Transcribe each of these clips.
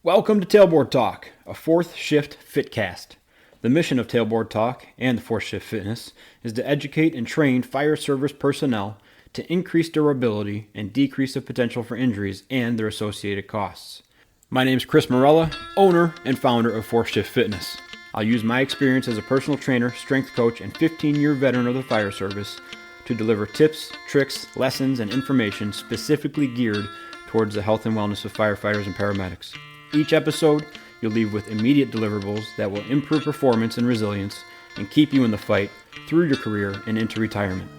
Welcome to Tailboard Talk, a fourth shift fitcast. The mission of Tailboard Talk and the fourth shift fitness is to educate and train fire service personnel to increase durability and decrease the potential for injuries and their associated costs. My name is Chris Morella, owner and founder of Fourth Shift Fitness. I'll use my experience as a personal trainer, strength coach, and 15-year veteran of the fire service to deliver tips, tricks, lessons, and information specifically geared towards the health and wellness of firefighters and paramedics. Each episode, you'll leave with immediate deliverables that will improve performance and resilience and keep you in the fight through your career and into retirement.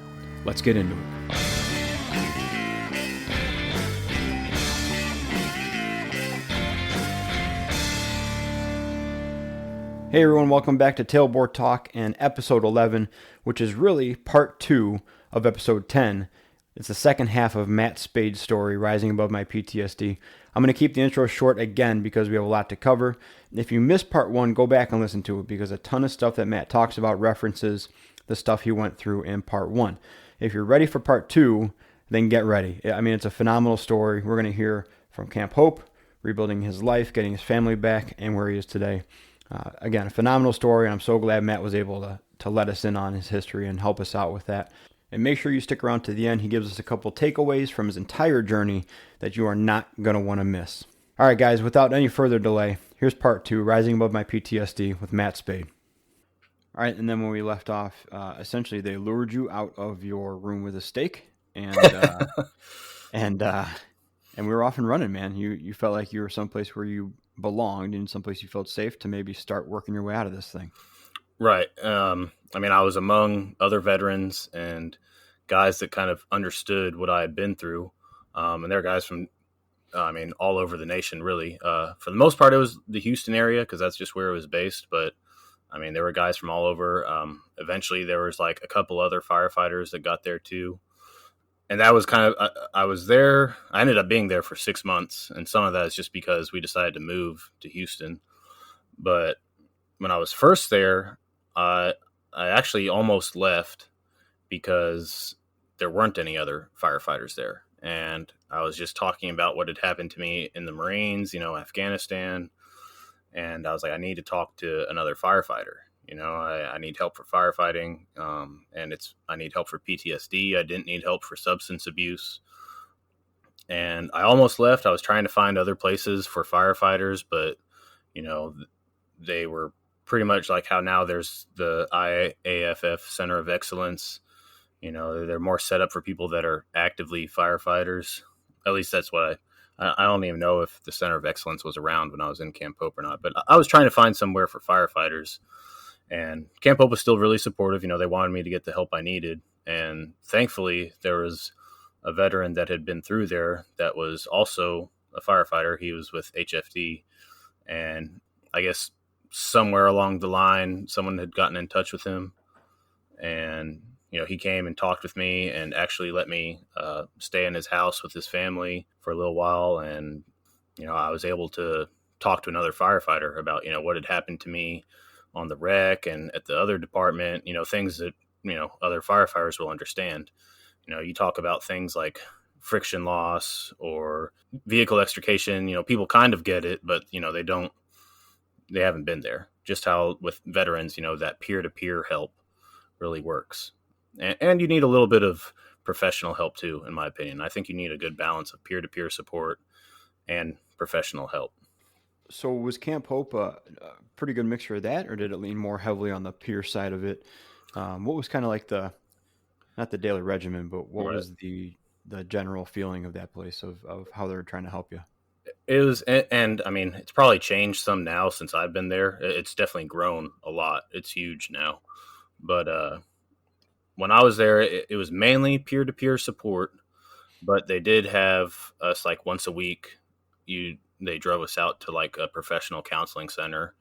Let's get into it. Hey everyone, welcome back to Tailboard Talk and episode 11, which is really part 2 of episode 10. It's the second half of Matt Spaid's story, Rising Above My PTSD. I'm going to keep the intro short again because we have a lot to cover. If you missed part 1, go back and listen to it because a ton of stuff that Matt talks about references the stuff he went through in part 1. If you're ready for part 2, then get ready. I mean, it's a phenomenal story. We're going to hear from Camp Hope, rebuilding his life, getting his family back, and where he is today. Again, a phenomenal story, and I'm so glad Matt was able to let us in on his history and help us out with that. And make sure you stick around to the end. He gives us a couple takeaways from his entire journey that you are not going to want to miss. All right, guys, without any further delay, here's part 2, Rising Above My PTSD with Matt Spaid. All right, and then when we left off, essentially they lured you out of your room with a stake, and and we were off and running, man. You felt like you were someplace where you belonged and someplace you felt safe to maybe start working your way out of this thing. Right. I mean, I was among other veterans and guys that kind of understood what I had been through. And there are guys from, all over the nation, really. For the most part, it was the Houston area because that's just where it was based. But, I mean, there were guys from all over. Eventually, there was like a couple other firefighters that got there too. And that was kind of, I was there. I ended up being there for 6 months. And some of that is just because we decided to move to Houston. But when I was first there, I actually almost left because there weren't any other firefighters there. And I was just talking about what had happened to me in the Marines, Afghanistan. And I was like, I need to talk to another firefighter. I need help for firefighting. And I need help for PTSD. I didn't need help for substance abuse. And I almost left. I was trying to find other places for firefighters, but, they were pretty much like how now there's the IAFF Center of Excellence. They're more set up for people that are actively firefighters. At least that's what I don't even know if the Center of Excellence was around when I was in Camp Hope or not. But I was trying to find somewhere for firefighters. And Camp Hope was still really supportive. They wanted me to get the help I needed. And thankfully, there was a veteran that had been through there that was also a firefighter. He was with HFD. And I guess somewhere along the line, someone had gotten in touch with him, and he came and talked with me and actually let me stay in his house with his family for a little while. And I was able to talk to another firefighter about what had happened to me on the wreck and at the other department. Things that other firefighters will understand. You talk about things like friction loss or vehicle extrication. People kind of get it, but they haven't been there. Just how with veterans, that peer-to-peer help really works. And you need a little bit of professional help too, in my opinion. I think you need a good balance of peer-to-peer support and professional help. So was Camp Hope a pretty good mixture of that, or did it lean more heavily on the peer side of it? What was kind of like not the daily regimen, but what was the general feeling of that place of how they were trying to help you? It was, and I mean, it's probably changed some now since I've been there. It's definitely grown a lot. It's huge now. But when I was there, it was mainly peer-to-peer support, but they did have us like once a week. They drove us out to like a professional counseling center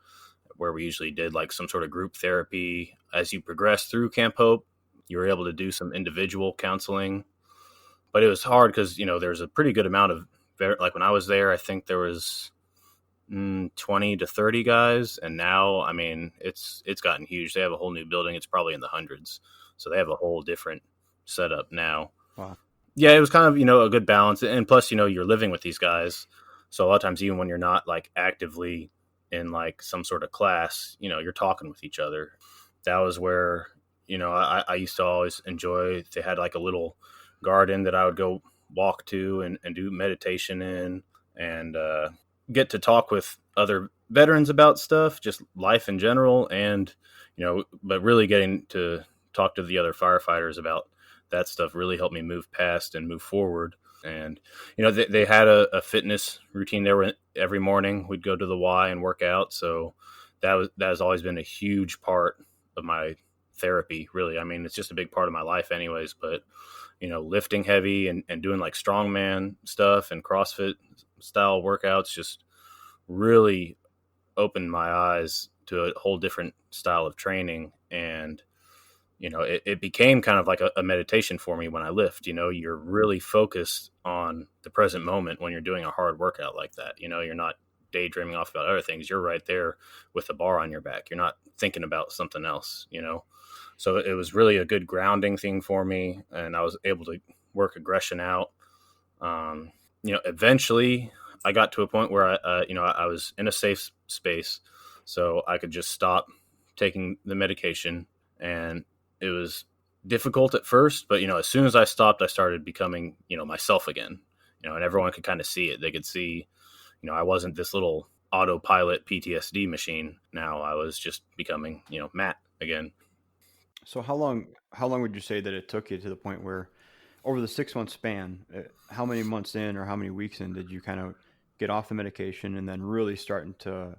where we usually did like some sort of group therapy. As you progress through Camp Hope, you were able to do some individual counseling, but it was hard because, there's a pretty good amount of, like when I was there, I think there was 20 to 30 guys. And now, I mean, it's gotten huge. They have a whole new building. It's probably in the hundreds. So they have a whole different setup now. Wow. Yeah, it was kind of, a good balance. And plus, you're living with these guys. So a lot of times, even when you're not like actively in like some sort of class, you're talking with each other. That was where, I used to always enjoy, they had like a little garden that I would go walk to and do meditation in, and get to talk with other veterans about stuff, just life in general. And, but really getting to talk to the other firefighters about that stuff really helped me move past and move forward. And, they had a fitness routine there. Every morning we'd go to the Y and work out. So that has always been a huge part of my therapy, really. I mean, it's just a big part of my life anyways, but lifting heavy and doing like strongman stuff and CrossFit style workouts just really opened my eyes to a whole different style of training. And it became kind of like a meditation for me when I lift. You're really focused on the present moment when you're doing a hard workout like that. You're not daydreaming off about other things. You're right there with the bar on your back. You're not thinking about something else. So it was really a good grounding thing for me, and I was able to work aggression out. Eventually I got to a point where I was in a safe space, so I could just stop taking the medication. And it was difficult at first, but as soon as I stopped, I started becoming myself again. And everyone could kind of see it. They could see, I wasn't this little autopilot PTSD machine. Now I was just becoming Matt again. So how long would you say that it took you to the point where over the 6 month span, how many months in or how many weeks in did you kind of get off the medication and then really starting to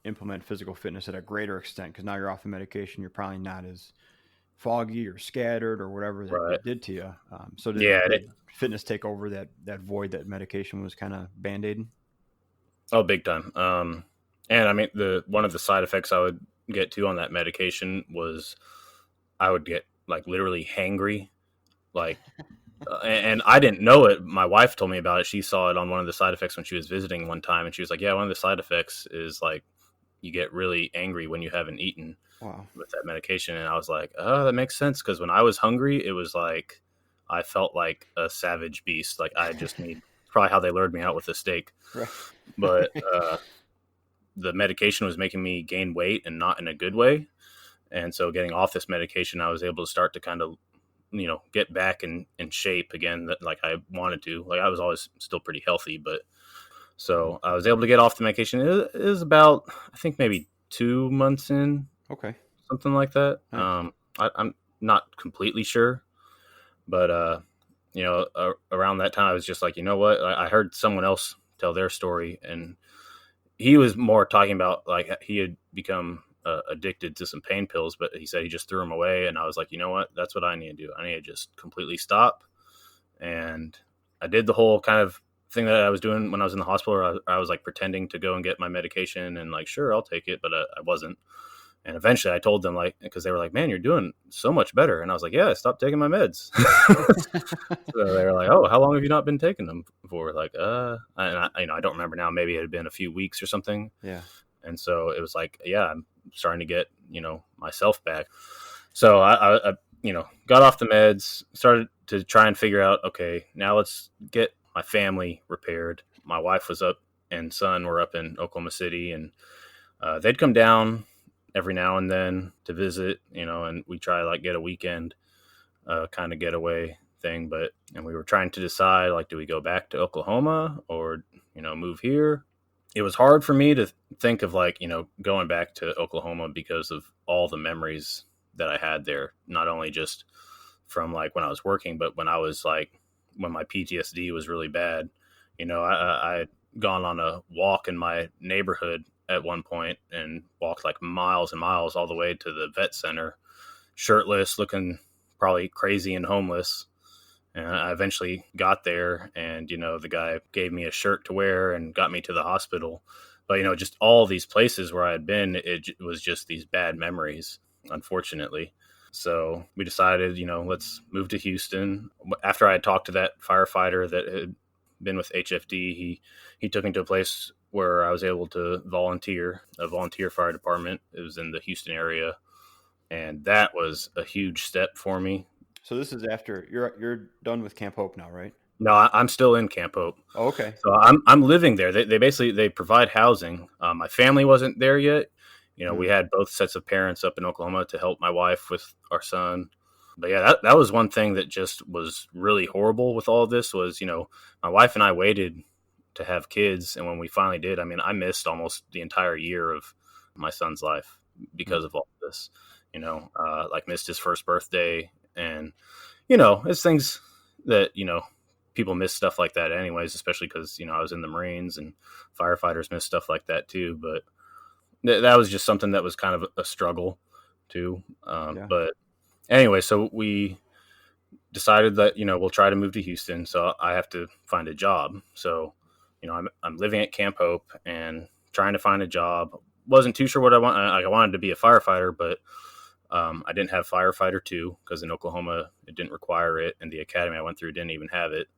implement physical fitness at a greater extent? Because now you're off the medication, you're probably not as foggy or scattered or whatever that Right. it did to you. So Yeah. did fitness take over that void that medication was kind of band-aiding? Oh, big time. And I mean, the one of the side effects I would get to on that medication was I would get like literally hangry, like, and I didn't know it. My wife told me about it. She saw it on one of the side effects when she was visiting one time, and she was like, "Yeah, one of the side effects is like you get really angry when you haven't eaten Wow. with that medication." And I was like, "Oh, that makes sense." Because when I was hungry, it was like I felt like a savage beast. Like I just need probably how they lured me out with a steak, Right. but the medication was making me gain weight and not in a good way. And so getting off this medication, I was able to start to kind of, get back in shape again, that like I wanted to. Like I was always still pretty healthy, but so I was able to get off the medication. It was about, I think maybe 2 months in, Okay. something like that. Nice. I'm not completely sure, but around that time, I was just like, you know what? I heard someone else tell their story, and he was more talking about like he had become addicted to some pain pills, but he said he just threw them away. And I was like, you know what? That's what I need to do. I need to just completely stop. And I did the whole kind of thing that I was doing when I was in the hospital, where I was like pretending to go and get my medication and like, sure, I'll take it, but I wasn't. And eventually I told them, like, because they were like, man, you're doing so much better. And I was like, yeah, I stopped taking my meds. So they were like, oh, how long have you not been taking them for? Like, I don't remember now. Maybe it had been a few weeks or something. Yeah. And so it was like, yeah, I'm starting to get, myself back. So I got off the meds, started to try and figure out, okay, now let's get my family repaired. My wife was up and son were up in Oklahoma City, and they'd come down every now and then to visit, and we try to like get a weekend kind of getaway thing. And we were trying to decide, like, do we go back to Oklahoma or, move here? It was hard for me to think of like, going back to Oklahoma because of all the memories that I had there, not only just from like when I was working, but when I was like, when my PTSD was really bad. I had gone on a walk in my neighborhood at one point and walked like miles and miles all the way to the vet center, shirtless, looking probably crazy and homeless. And I eventually got there, and the guy gave me a shirt to wear and got me to the hospital. But just all these places where I had been, it was just these bad memories, unfortunately. So we decided, let's move to Houston. After I had talked to that firefighter that had been with HFD, he took me to a place where I was able to volunteer, a volunteer fire department. It was in the Houston area, and that was a huge step for me. So this is after you're done with Camp Hope now, right? No, I'm still in Camp Hope. Oh, okay. So I'm living there. They basically they provide housing. My family wasn't there yet. We Mm, had both sets of parents up in Oklahoma to help my wife with our son. But yeah, that was one thing that just was really horrible with all of this was, my wife and I waited to have kids. And when we finally did, I mean, I missed almost the entire year of my son's life because mm, of all of this, like missed his first birthday. And, it's things that, people miss stuff like that anyways, especially because, I was in the Marines and firefighters miss stuff like that too. But that was just something that was kind of a struggle too. yeah. But anyway, so we decided that we'll try to move to Houston, so I have to find a job. So I'm living at Camp Hope and trying to find a job. Wasn't too sure what I want. I wanted to be a firefighter, but I didn't have firefighter two because in Oklahoma it didn't require it, and the academy I went through didn't even have it.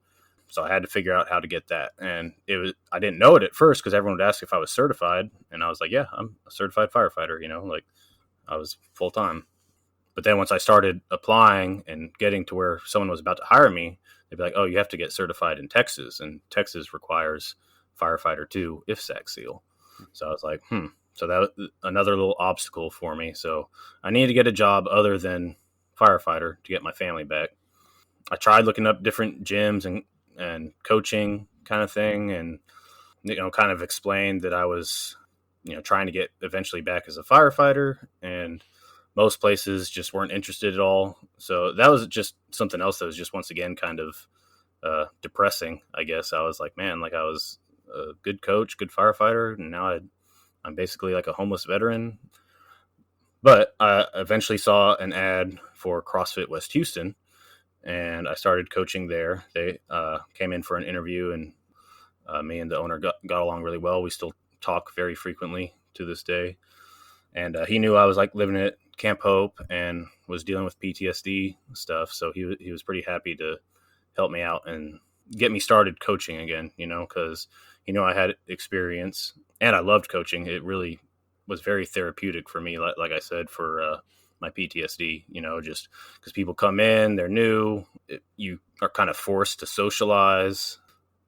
So I had to figure out how to get that, and I didn't know it at first because everyone would ask if I was certified, and I was like, yeah, I'm a certified firefighter. Like I was full time. But then once I started applying and getting to where someone was about to hire me, they'd be like, "Oh, you have to get certified in Texas, and Texas requires firefighter two IFSAC seal." So I was like, So that was another little obstacle for me. So I needed to get a job other than firefighter to get my family back. I tried looking up different gyms and coaching kind of thing, and kind of explained that I was trying to get eventually back as a firefighter, and most places just weren't interested at all. So that was just something else that was just once again kind of depressing, I guess. I was like, man, like I was a good coach, good firefighter, and now I'm basically like a homeless veteran. But I eventually saw an ad for CrossFit West Houston, and I started coaching there. They came in for an interview, and me and the owner got along really well. We still talk very frequently to this day. And he knew I was like living at Camp Hope and was dealing with PTSD stuff. So he was pretty happy to help me out and get me started coaching again, because he knew I had experience and I loved coaching. It really was very therapeutic for me, like I said, for my PTSD, just because people come in, they're new, you are kind of forced to socialize.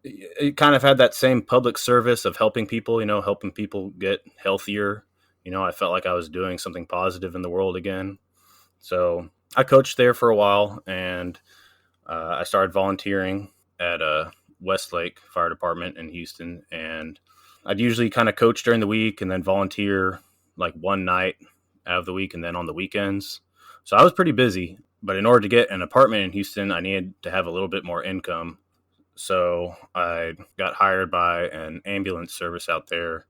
It kind of had that same public service of helping people, helping people get healthier. I felt like I was doing something positive in the world again. So I coached there for a while, and I started volunteering at Westlake Fire Department in Houston. And I'd usually kind of coach during the week and then volunteer like one night out of the week and then on the weekends. So I was pretty busy. But in order to get an apartment in Houston, I needed to have a little bit more income. So I got hired by an ambulance service out there,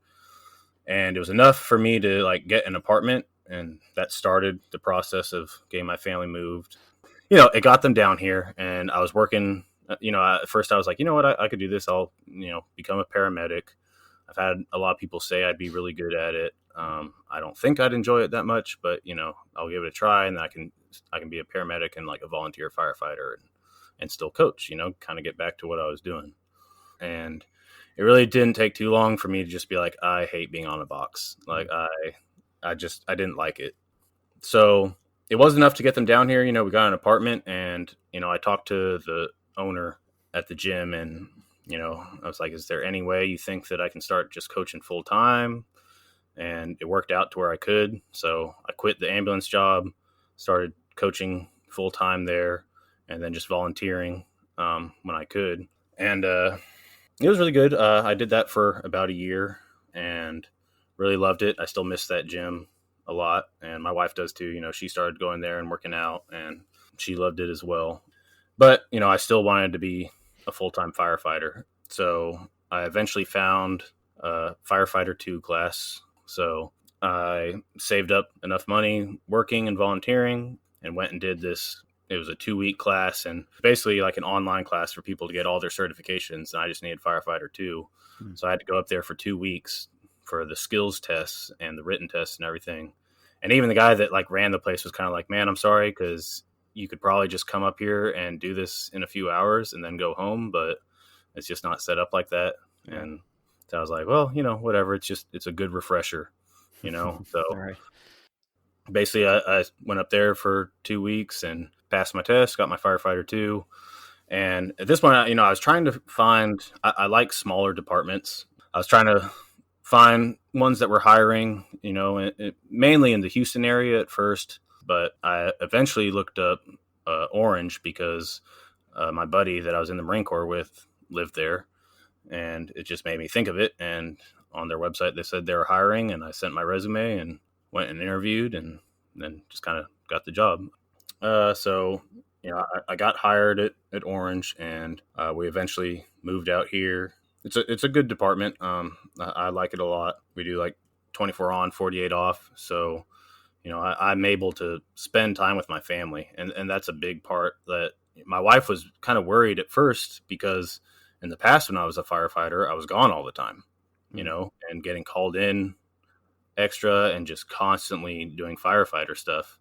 and it was enough for me to like get an apartment, and that started the process of getting my family moved. It got them down here, and I was working. At first I was like, you know what, I could do this. I'll become a paramedic. I've had a lot of people say I'd be really good at it. I don't think I'd enjoy it that much, but I'll give it a try, and I can be a paramedic and like a volunteer firefighter, and still coach. Kind of get back to what I was doing. And it really didn't take too long for me to just be like, I hate being on a box. Like I didn't like it. So it was enough to get them down here. We got an apartment, and I talked to the owner at the gym, and I was like, is there any way you think that I can start just coaching full time? And it worked out to where I could. So I quit the ambulance job, started coaching full time there, and then just volunteering when I could. And it was really good. I did that for about a year and really loved it. I still miss that gym a lot, and my wife does too. She started going there and working out, and she loved it as well. But I still wanted to be a full time firefighter, so I eventually found a firefighter two class. So I saved up enough money working and volunteering, and went and did this. It was a 2-week class, and basically like an online class for people to get all their certifications. And I just needed firefighter two. Mm, So I had to go up there for 2 weeks for the skills tests and the written tests and everything. And even the guy that like ran the place was kind of like, man, I'm sorry, because you could probably just come up here and do this in a few hours and then go home, but it's just not set up like that. yeah. And so I was like, well, whatever. It's a good refresher, So All right. basically, I went up there for 2 weeks and passed my test, got my firefighter two, And at this point, I was trying to find, I like smaller departments. I was trying to find ones that were hiring, mainly in the Houston area at first. But I eventually looked up Orange because my buddy that I was in the Marine Corps with lived there. And it just made me think of it. And on their website, they said they were hiring. And I sent my resume and went and interviewed and then just kind of got the job. So I got hired at Orange, and we eventually moved out here. It's a good department. I like it a lot. We do like 24 on, 48 off. So, I'm able to spend time with my family, and that's a big part. That my wife was kind of worried at first because in the past when I was a firefighter, I was gone all the time, and getting called in extra and just constantly doing firefighter stuff.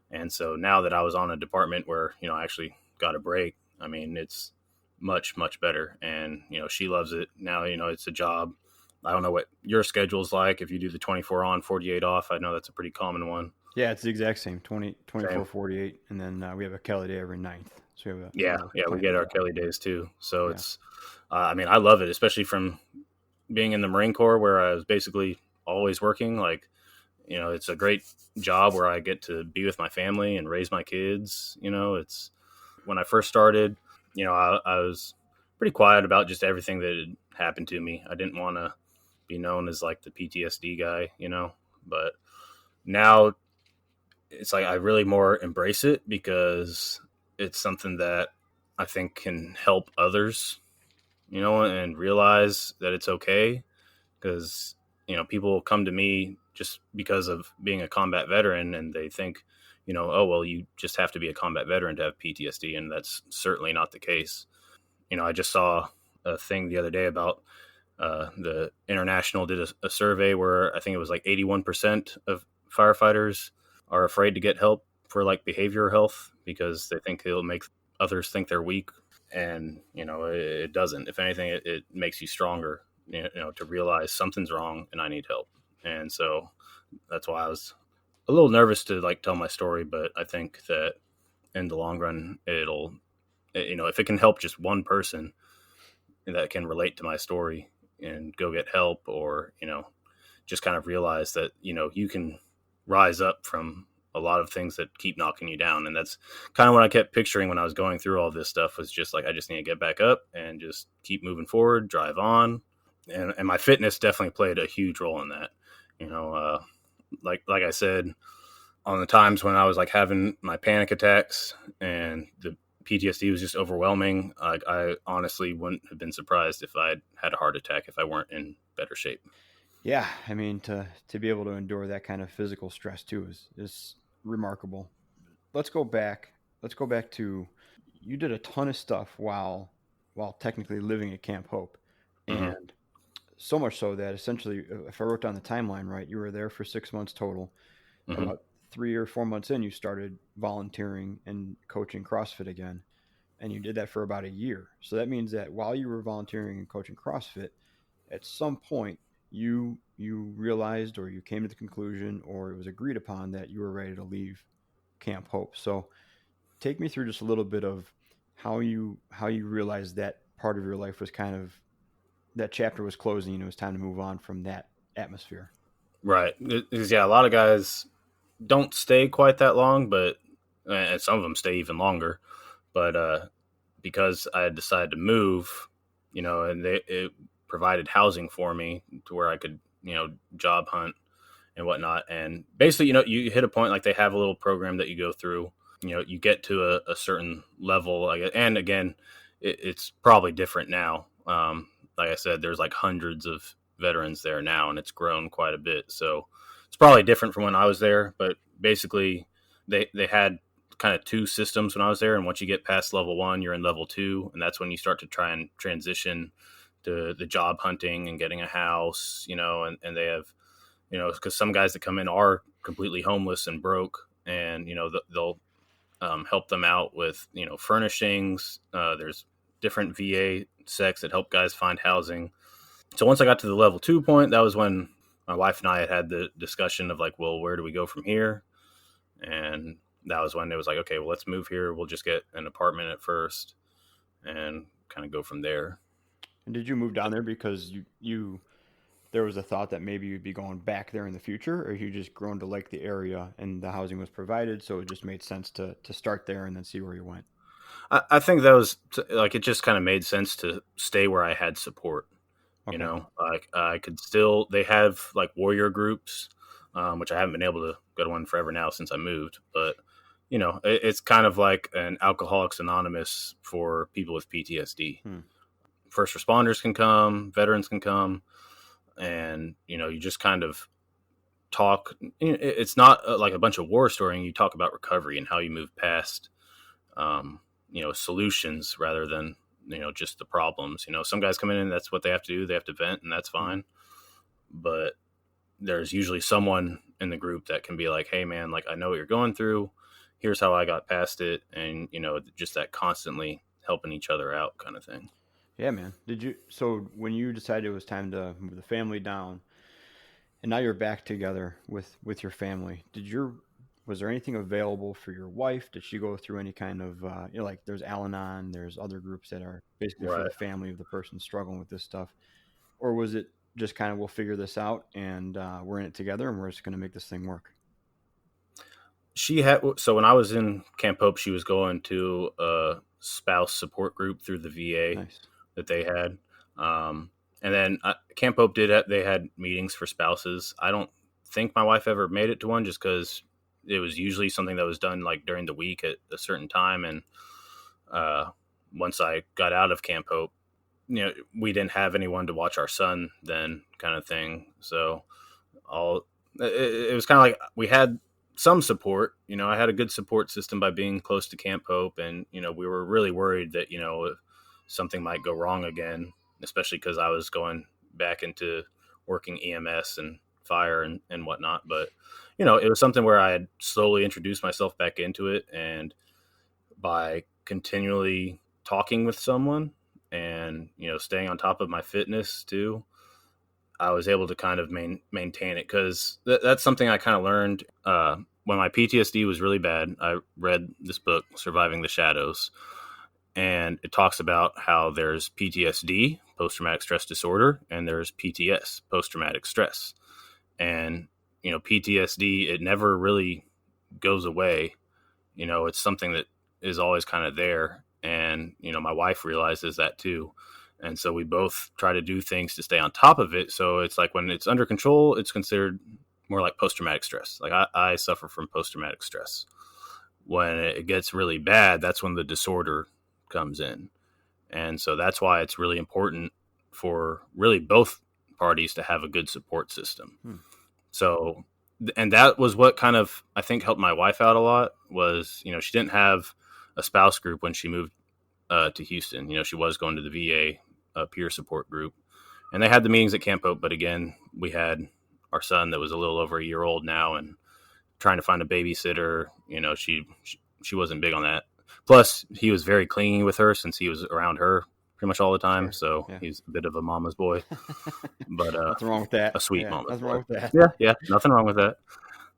And so now that I was on a department where, I actually got a break, I mean, it's much, much better. And, she loves it. Now, it's a job. I don't know what your schedule's like. If you do the 24 on, 48 off, I know that's a pretty common one. Yeah, it's the exact same, 24, Same. 48. And then we have a Kelly day every ninth. So we have Yeah, we get our job. Kelly days too. So Yeah. it's, I love it, especially from being in the Marine Corps where I was basically always working. Like, it's a great job where I get to be with my family and raise my kids. It's when I first started, I was pretty quiet about just everything that had happened to me. I didn't want to be known as like the PTSD guy, but now it's like I really more embrace it because it's something that I think can help others, and realize that it's okay because, people come to me just because of being a combat veteran and they think, oh, well, you just have to be a combat veteran to have PTSD. And that's certainly not the case. I just saw a thing the other day about the International did a survey where I think it was like 81% of firefighters are afraid to get help for like behavioral health because they think it'll make others think they're weak. And, it doesn't. If anything, it makes you stronger, to realize something's wrong and I need help. And so that's why I was a little nervous to like tell my story, but I think that in the long run, it'll, if it can help just one person that can relate to my story and go get help or, just kind of realize that, you can rise up from a lot of things that keep knocking you down. And that's kind of what I kept picturing when I was going through all this stuff was just like, I just need to get back up and just keep moving forward, drive on. And my fitness definitely played a huge role in that, like I said, on the times when I was like having my panic attacks and the PTSD was just overwhelming. I honestly wouldn't have been surprised if I'd had a heart attack if I weren't in better shape. Yeah, I mean to be able to endure that kind of physical stress too is remarkable. Let's go back. Let's go back to you did a ton of stuff while technically living at Camp Hope, Mm-hmm. and so much so that essentially, if I wrote down the timeline right, you were there for 6 months total. Mm-hmm. About 3 or 4 months in, you started volunteering and coaching CrossFit again, and you did that for about a year. So that means that while you were volunteering and coaching CrossFit, at some point you realized or you came to the conclusion or it was agreed upon that you were ready to leave Camp Hope. So take me through just a little bit of how you realized that part of your life was kind of that chapter was closing and it was time to move on from that atmosphere. Right. Because, yeah, a lot of guys don't stay quite that long, but and some of them stay even longer. But because I had decided to move, and it provided housing for me to where I could, job hunt and whatnot. And basically, you hit a point like they have a little program that you go through. You get to a certain level, and again, it's probably different now. Like I said, there's like hundreds of veterans there now, and it's grown quite a bit. So it's probably different from when I was there. But basically, they had kind of two systems when I was there, and once you get past level 1, you're in level 2, and that's when you start to try and transition to the job hunting and getting a house. And they have, because some guys that come in are completely homeless and broke, and they'll help them out with furnishings. There's different VA sects that help guys find housing. So once I got to the level 2 point, that was when my wife and I had the discussion of like, well, where do we go from here? And that was when it was like, okay, well, let's move here. We'll just get an apartment at first. and kind of go from there. And did you move down there because you there was a thought that maybe you'd be going back there in the future, or you just grown to like the area and the housing was provided, so it just made sense to start there and then see where you went? I think that was like it just kind of made sense to stay where I had support. You Okay. know, like I could still they have like warrior groups, which I haven't been able to go to one forever now since I moved. But it's kind of like an Alcoholics Anonymous for people with PTSD. Hmm. First responders can come, veterans can come, and you just kind of talk. It's not like a bunch of war storying. You talk about recovery and how you move past um, solutions rather than just the problems. Some guys come in and that's what they have to do. They have to vent, and that's Hmm. fine. But there's usually someone in the group that can be like, "Hey, man, like I know what you're going through. Here's how I got past it," and just that constantly helping each other out kind of thing. Yeah, man. Did you so when you decided it was time to move the family down, and now you're back together with your family? Was there anything available for your wife? Did she go through any kind of like there's Al-Anon, there's other groups that are basically for Right. the family of the person struggling with this stuff, or was it just kind of we'll figure this out and we're in it together and we're just going to make this thing work? She had so when I was in Camp Hope, she was going to a spouse support group through the VA Nice. that they had. And then Camp Hope they had meetings for spouses. I don't think my wife ever made it to one just because it was usually something that was done like during the week at a certain time. And uh, once I got out of Camp Hope, we didn't have anyone to watch our son then, kind of thing. So all it was kind of like we had some support. I had a good support system by being close to Camp Hope, and we were really worried that if something might go wrong again, especially because I was going back into working EMS and fire and whatnot. But it was something where I had slowly introduced myself back into it, and by continually talking with someone and staying on top of my fitness too, I was able to kind of maintain it because that's something I kind of learned when my PTSD was really bad. I read this book, Surviving the Shadows, and it talks about how there's PTSD, post traumatic stress disorder, and there's PTS, post traumatic stress. And PTSD, it never really goes away. It's something that is always kind of there, and my wife realizes that too, and so we both try to do things to stay on top of it. So it's like when it's under control, it's considered more like post-traumatic stress. Like I suffer from post-traumatic stress. When it gets really bad, that's when the disorder comes in, and so that's why it's really important for really both parties to have a good support system. Hmm. So, and that was what kind of I think helped my wife out a lot. Was she didn't have a spouse group when she moved to Houston. She was going to the VA peer support group, and they had the meetings at Camp Hope. But again, we had our son that was a little over a year old now, and trying to find a babysitter. She wasn't big on that. Plus, he was very clingy with her since he was around her pretty much all the time. Sure. So Yeah. he's a bit of a mama's boy, but Nothing wrong with that. a sweet Yeah, mama's nothing wrong boy. with that. Yeah, yeah, nothing wrong with that.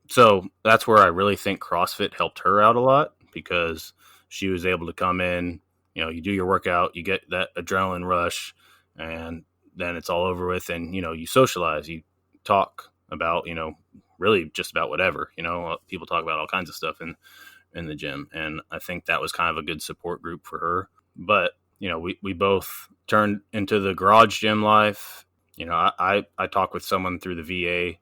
So that's where I really think CrossFit helped her out a lot because she was able to come in. You do your workout, you get that adrenaline rush, and then it's all over with. And you socialize, you talk about really just about whatever. People talk about all kinds of stuff in the gym, and I think that was kind of a good support group for her. But we both turned into the garage gym life. I talk with someone through the VA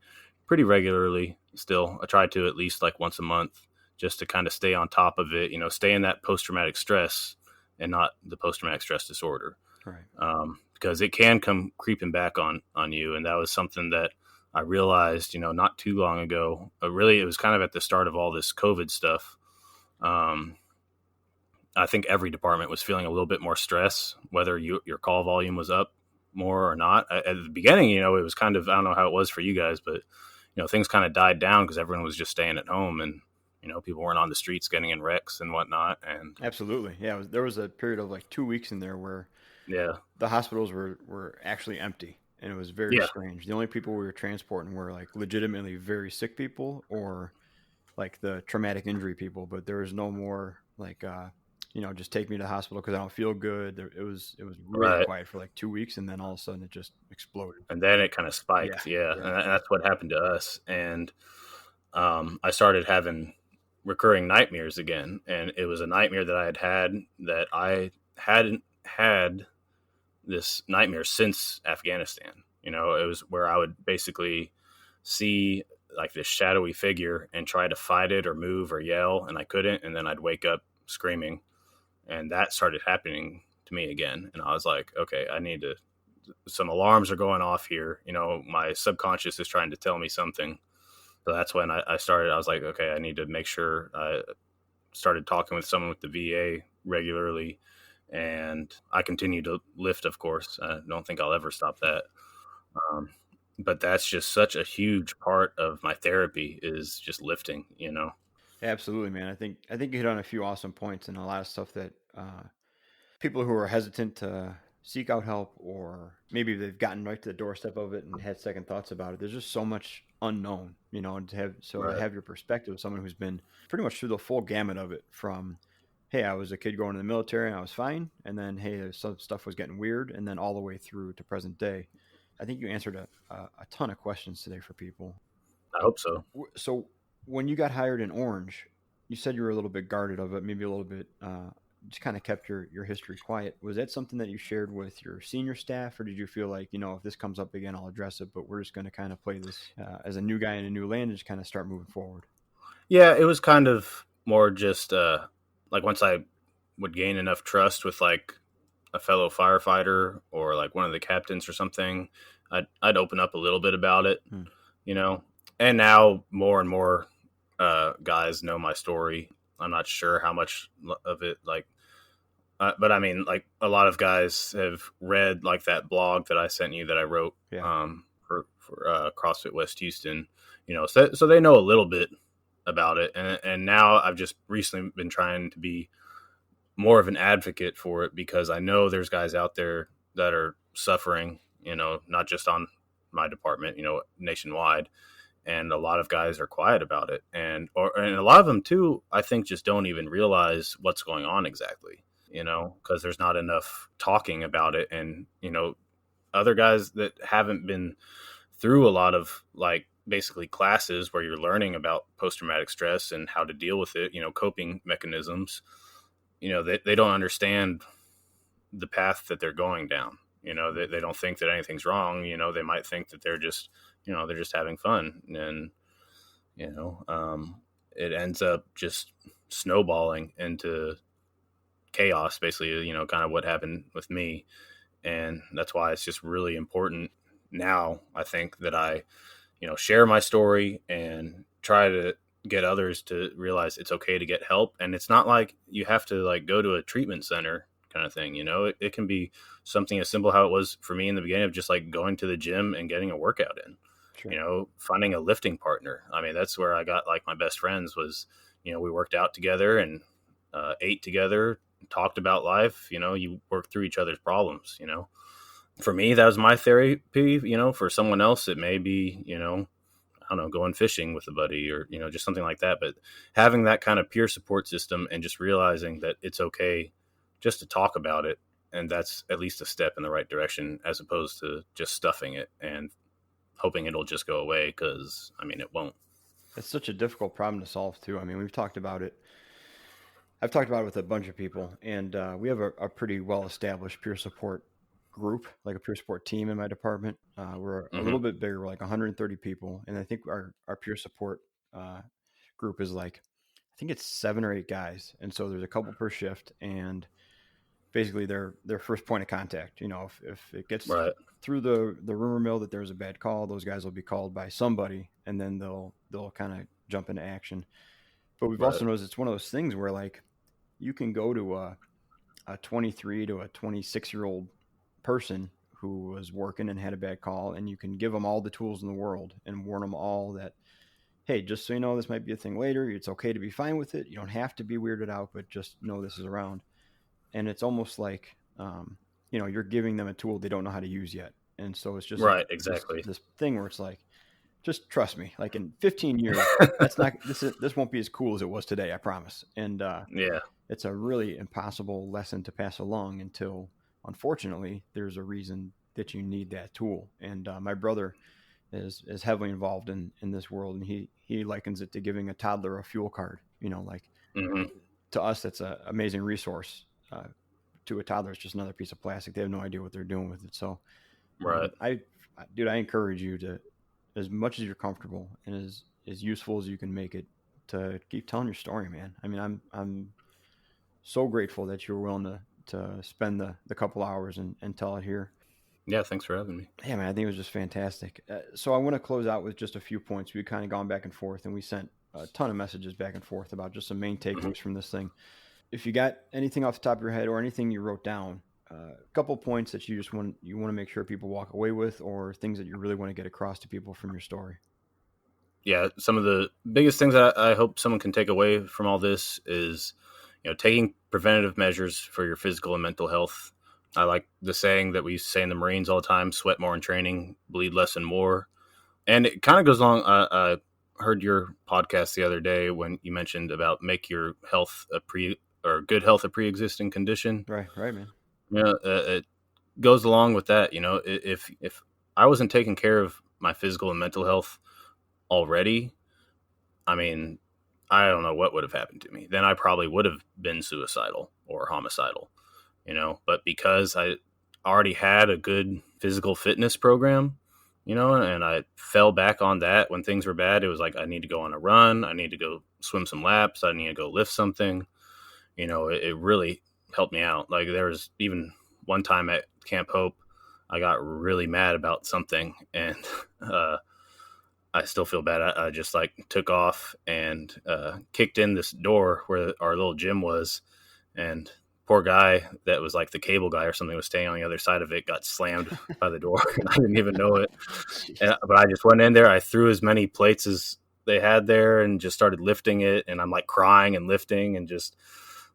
pretty regularly still. I try to at least like once a month just to kind of stay on top of it, stay in that post traumatic stress and not the post traumatic stress disorder. Right. Because it can come creeping back on you. And that was something that I realized, not too long ago. Really, it was kind of at the start of all this COVID stuff. I think every department was feeling a little bit more stress, whether your call volume was up more or not. At the beginning, it was kind of, I don't know how it was for you guys, but things kind of died down because everyone was just staying at home, and people weren't on the streets getting in wrecks and whatnot. And Absolutely. Yeah, there was a period of like 2 weeks in there where yeah, the hospitals were actually empty, and it was very yeah, strange. The only people we were transporting were like legitimately very sick people or like the traumatic injury people, but there was no more like just take me to the hospital because I don't feel good. It was really Right. quiet for like 2 weeks, and then all of a sudden it just exploded. And then it kind of Yeah, spiked. Yeah. yeah. And that's what happened to us. And I started having recurring nightmares again. And it was a nightmare that I had that I hadn't had this nightmare since Afghanistan. It was where I would basically see like this shadowy figure and try to fight it or move or yell, and I couldn't. And then I'd wake up screaming. And that started happening to me again. And I was like, okay, some alarms are going off here. My subconscious is trying to tell me something. So that's when I started. I was like, okay, I need to make sure. I started talking with someone with the VA regularly, and I continue to lift, of course. I don't think I'll ever stop that. Um, but that's just such a huge part of my therapy is just lifting. Absolutely, man. I think you hit on a few awesome points and a lot of stuff that people who are hesitant to seek out help, or maybe they've gotten right to the doorstep of it and had second thoughts about it. There's just so much unknown, and to Right. have your perspective of someone who's been pretty much through the full gamut of it, from hey, I was a kid going to the military and I was fine, and then hey, some stuff was getting weird, and then all the way through to present day. I think you answered a ton of questions today for people. I hope so. So when you got hired in Orange, you said you were a little bit guarded of it, maybe a little bit, just kind of kept your history quiet. Was that something that you shared with your senior staff, or did you feel like, if this comes up again, I'll address it, but we're just going to kind of play this as a new guy in a new land and just kind of start moving forward? Yeah, it was kind of more just like once I would gain enough trust with like a fellow firefighter or like one of the captains or something, I'd open up a little bit about it, Hmm. you know. And now more and more guys know my story. I'm not sure how much of it like, but I mean, like a lot of guys have read like that blog that I sent you that I wrote Yeah. for CrossFit West Houston. So they know a little bit about it, and now I've just recently been trying to be more of an advocate for it because I know there's guys out there that are suffering, not just on my department, nationwide. And a lot of guys are quiet about it. And a lot of them too, I think just don't even realize what's going on exactly, because there's not enough talking about it. And, other guys that haven't been through a lot of like basically classes where you're learning about post-traumatic stress and how to deal with it, coping mechanisms, they don't understand the path that they're going down. They don't think that anything's wrong. They might think that they're just having fun. And, it ends up just snowballing into chaos, basically, kind of what happened with me. And that's why it's just really important now, I think, that I, share my story and try to get others to realize it's okay to get help. And it's not like you have to like go to a treatment center kind of thing. It can be something as simple how it was for me in the beginning of just like going to the gym and getting a workout in, Sure. finding a lifting partner. I mean, that's where I got like my best friends was, we worked out together and ate together, talked about life, you work through each other's problems. For me, that was my therapy. For someone else, it may be, I don't know, going fishing with a buddy or, just something like that. But having that kind of peer support system and just realizing that it's okay just to talk about it. And that's at least a step in the right direction as opposed to just stuffing it and hoping it'll just go away. Cause I mean, it won't. It's such a difficult problem to solve too. I mean, we've talked about it. I've talked about it with a bunch of people, and we have a pretty well established peer support group, like a peer support team in my department. We're a Hmm. little bit bigger, we're like 130 people, and I think our peer support uh, group is like, I think it's 7 or 8 guys, and so there's a couple per shift, and basically their first point of contact. If it gets Right. through the rumor mill that there's a bad call, those guys will be called by somebody, and then they'll kind of jump into action. But we've Right. also noticed it's one of those things where like you can go to a 23 to a 26-year-old person who was working and had a bad call, and you can give them all the tools in the world and warn them all that, hey, just so you know, this might be a thing later. It's okay to be fine with it. You don't have to be weirded out, but just know this is around. And it's almost like, you're giving them a tool they don't know how to use yet. And so it's just like Right. this Exactly. this thing where it's like, just trust me. Like in 15 years, this won't be as cool as it was today. I promise. And Yeah. it's a really impossible lesson to pass along until, unfortunately, there's a reason that you need that tool. And my brother is heavily involved in this world, and he likens it to giving a toddler a fuel card. Like, Hmm. to us, that's an amazing resource. To a toddler, it's just another piece of plastic. They have no idea what they're doing with it. So, Right. I, dude, I encourage you to, as much as you're comfortable and as useful as you can make it, to keep telling your story, man. I mean, I'm so grateful that you were willing to spend the couple hours and tell it here. Yeah. Thanks for having me. Yeah, man, I think it was just fantastic. So I want to close out with just a few points. We've kind of gone back and forth, and we sent a ton of messages back and forth about just some main Hmm. takeaways from this thing. If you got anything off the top of your head or anything you wrote down, a couple points that you want to make sure people walk away with, or things that you really want to get across to people from your story. Yeah, some of the biggest things that I hope someone can take away from all this is, taking preventative measures for your physical and mental health. I like the saying that we used to say in the Marines all the time: "Sweat more in training, bleed less and more." And it kind of goes along. I heard your podcast the other day when you mentioned about make your health a pre or good health a pre-existing condition. Right, right, man. It goes along with that. If I wasn't taking care of my physical and mental health already, I mean, I don't know what would have happened to me. Then I probably would have been suicidal or homicidal, But because I already had a good physical fitness program, and I fell back on that when things were bad, it was like, I need to go on a run. I need to go swim some laps. I need to go lift something. It really helped me out. Like, there was even one time at Camp Hope, I got really mad about something, and I still feel bad. I just like took off and kicked in this door where our little gym was, and poor guy that was like the cable guy or something was staying on the other side of it, got slammed by the door, and I didn't even know it. Jeez. But I just went in there. I threw as many plates as they had there and just started lifting it. And I'm like crying and lifting and just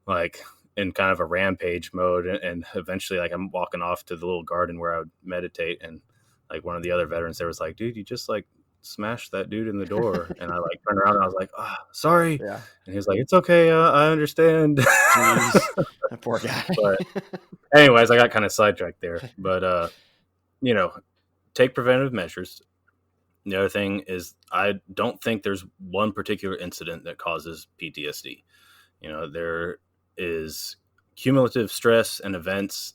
like in kind of a rampage mode. And eventually, like, I'm walking off to the little garden where I would meditate, and like one of the other veterans there was like, "Dude, you just like smashed that dude in the door." And I like turned around and I was like, "Ah, oh, sorry." Yeah. And he was like, "It's okay. I understand." Jeez, that poor guy. But anyways, I got kind of sidetracked there. But you know, take preventative measures. The other thing is, I don't think there's one particular incident that causes PTSD. There is cumulative stress and events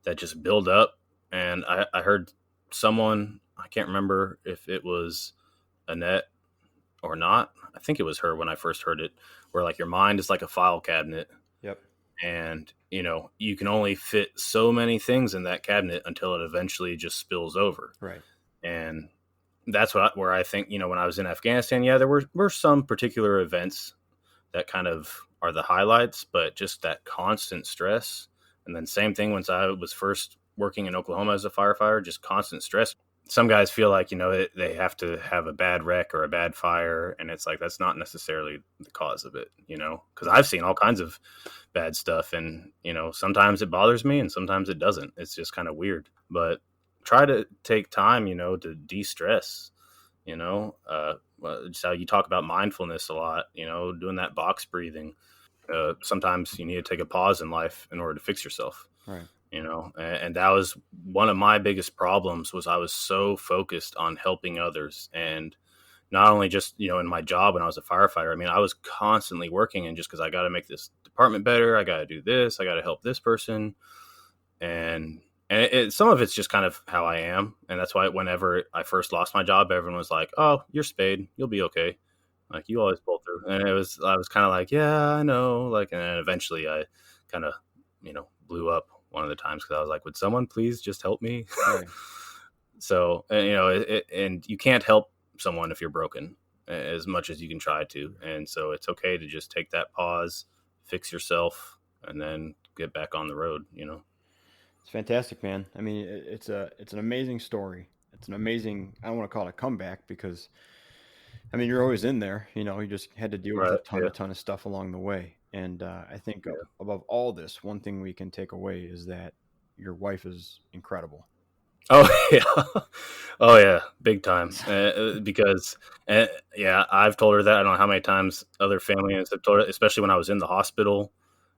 that just build up. And I heard someone, I can't remember if it was Annette or not. I think it was her when I first heard it, where like your mind is like a file cabinet, Yep. and you can only fit so many things in that cabinet until it eventually just spills over. Right. And that's where I think, when I was in Afghanistan, yeah, there were some particular events that kind of are the highlights, but just that constant stress. And then same thing once I was first working in Oklahoma as a firefighter, just constant stress. Some guys feel like, they have to have a bad wreck or a bad fire. And it's like, that's not necessarily the cause of it, because I've seen all kinds of bad stuff, and, sometimes it bothers me and sometimes it doesn't. It's just kind of weird, but try to take time, to de-stress, just how you talk about mindfulness a lot, doing that box breathing. Sometimes you need to take a pause in life in order to fix yourself. Right. And that was one of my biggest problems, was I was so focused on helping others. And not only just, in my job when I was a firefighter, I mean, I was constantly working, and just because I got to make this department better, I got to do this, I got to help this person. And some of it's just kind of how I am. And that's why whenever I first lost my job, everyone was like, "Oh, you're Spaid. You'll be okay. Like, you always pull through." And I was kind of like, "Yeah, I know." Like, and then eventually I kind of, blew up one of the times, because I was like, "Would someone please just help me?" Right. So, and you can't help someone if you're broken, as much as you can try to. And so it's okay to just take that pause, fix yourself, and then get back on the road, It's fantastic, man. I mean, it's an amazing story. It's an amazing. I don't want to call it a comeback because, I mean, you're always in there. You just had to deal with Right. a ton of stuff along the way. And I think Yeah. above all this, one thing we can take away is that your wife is incredible. Oh yeah, oh yeah, big time. Because yeah, I've told her that. I don't know how many times other family members have told her, especially when I was in the hospital.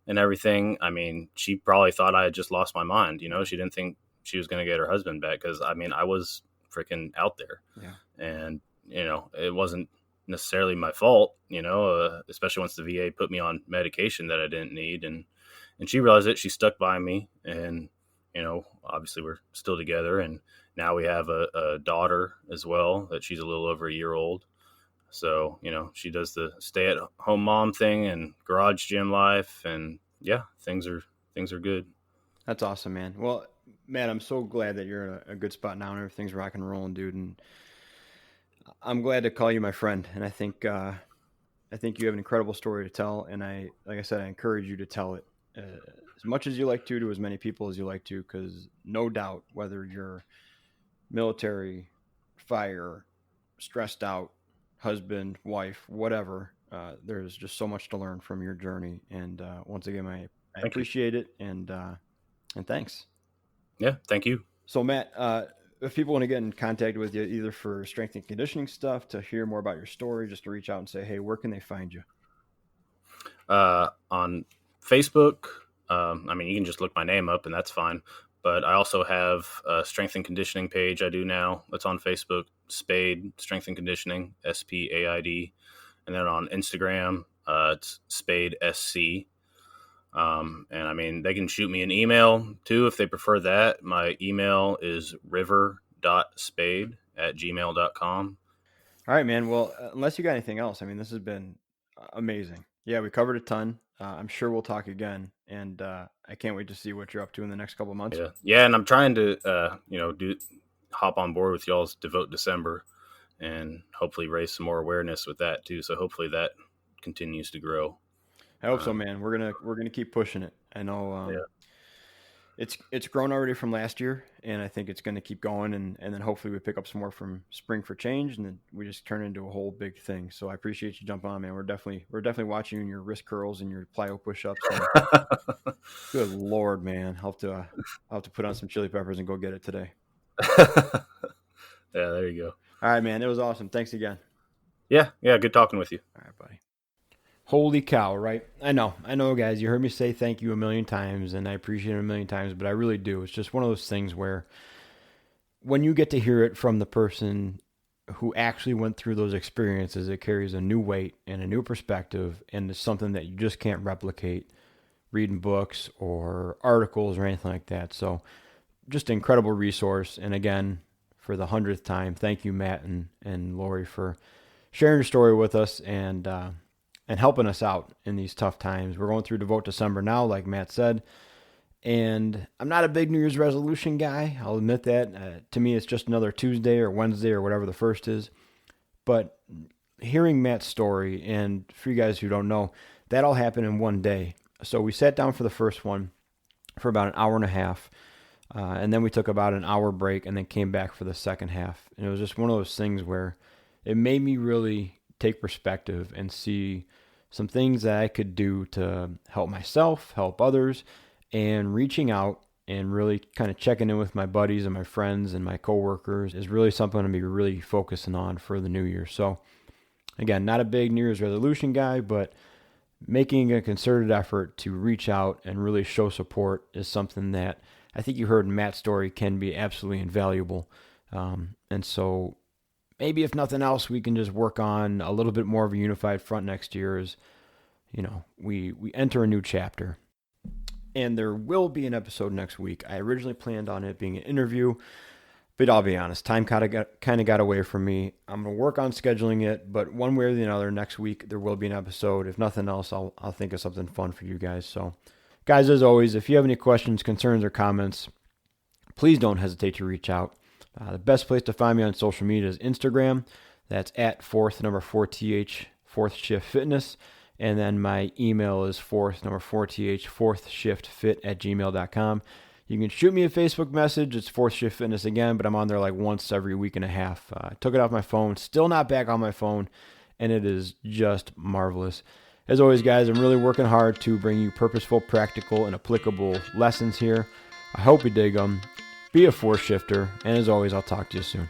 and everything, I mean, she probably thought I had just lost my mind. She didn't think she was going to get her husband back, because I mean, I was freaking out there. Yeah. And it wasn't necessarily my fault, especially once the VA put me on medication that I didn't need. And she realized it. She stuck by me, and obviously we're still together, and now we have a daughter as well, that she's a little over a year old. So she does the stay at home mom thing and garage gym life, and yeah, things are good. That's awesome, man. Well, Matt, I'm so glad that you're in a good spot now and everything's rock and rolling, dude. And I'm glad to call you my friend. And I think you have an incredible story to tell. And like I said, I encourage you to tell it as much as you like to as many people as you like to, because no doubt, whether you're military, fire, stressed out, husband, wife, whatever, there's just so much to learn from your journey. And once again, I appreciate it. And thanks. Yeah, thank you. So, Matt, if people want to get in contact with you, either for strength and conditioning stuff, to hear more about your story, just to reach out and say, hey, where can they find you? On Facebook, I mean, you can just look my name up and that's fine. But I also have a strength and conditioning page I do now. That's on Facebook, Spaid, Strength and Conditioning, SPAID. And then on Instagram, it's Spaid SC. And I mean, they can shoot me an email too if they prefer that. My email is river.spaid@gmail.com. All right, man. Well, unless you got anything else, I mean, this has been amazing. Yeah, we covered a ton. I'm sure we'll talk again, and I can't wait to see what you're up to in the next couple of months. Yeah, and I'm trying to, hop on board with y'all's Devote December, and hopefully raise some more awareness with that too. So hopefully that continues to grow. I hope so, man. We're gonna keep pushing it. I know it's grown already from last year, and I think it's gonna keep going, and then hopefully we pick up some more from Spring for Change, and then we just turn into a whole big thing. So I appreciate you jumping on, man. We're definitely watching you in your wrist curls and your plyo push-ups. Good Lord, man. I'll have to put on some chili peppers and go get it today. Yeah, there you go. All right, man. It was awesome. Thanks again. Yeah. Good talking with you. All right, buddy. Holy cow, right? I know, guys. You heard me say thank you a million times, and I appreciate it a million times, but I really do. It's just one of those things where when you get to hear it from the person who actually went through those experiences, it carries a new weight and a new perspective, and it's something that you just can't replicate reading books or articles or anything like that. So just an incredible resource. And again, for the 100th time, thank you, Matt and Lori, for sharing your story with us and helping us out in these tough times. We're going through Devote December now, like Matt said, and I'm not a big New Year's resolution guy. I'll admit that. To me, it's just another Tuesday or Wednesday or whatever the first is. But hearing Matt's story, and for you guys who don't know, that all happened in one day. So we sat down for the first one for about an hour and a half, and then we took about an hour break and then came back for the second half. And it was just one of those things where it made me really take perspective and see some things that I could do to help myself, help others, and reaching out and really kind of checking in with my buddies and my friends and my coworkers is really something I'm going to be really focusing on for the new year. So again, not a big New Year's resolution guy, but making a concerted effort to reach out and really show support is something that I think you heard in Matt's story can be absolutely invaluable. And so maybe if nothing else, we can just work on a little bit more of a unified front next year as, we enter a new chapter. And there will be an episode next week. I originally planned on it being an interview, but I'll be honest, time kind of got away from me. I'm going to work on scheduling it, but one way or the other, next week there will be an episode. If nothing else, I'll think of something fun for you guys. So, guys, as always, if you have any questions, concerns, or comments, please don't hesitate to reach out. The best place to find me on social media is Instagram. That's at 4th Shift Fitness. And then my email is 4th shiftfit@gmail.com. You can shoot me a Facebook message. It's 4th Shift Fitness again, but I'm on there like once every week and a half. I took it off my phone, still not back on my phone, and it is just marvelous. As always, guys, I'm really working hard to bring you purposeful, practical, and applicable lessons here. I hope you dig them. Be a force shifter, and as always, I'll talk to you soon.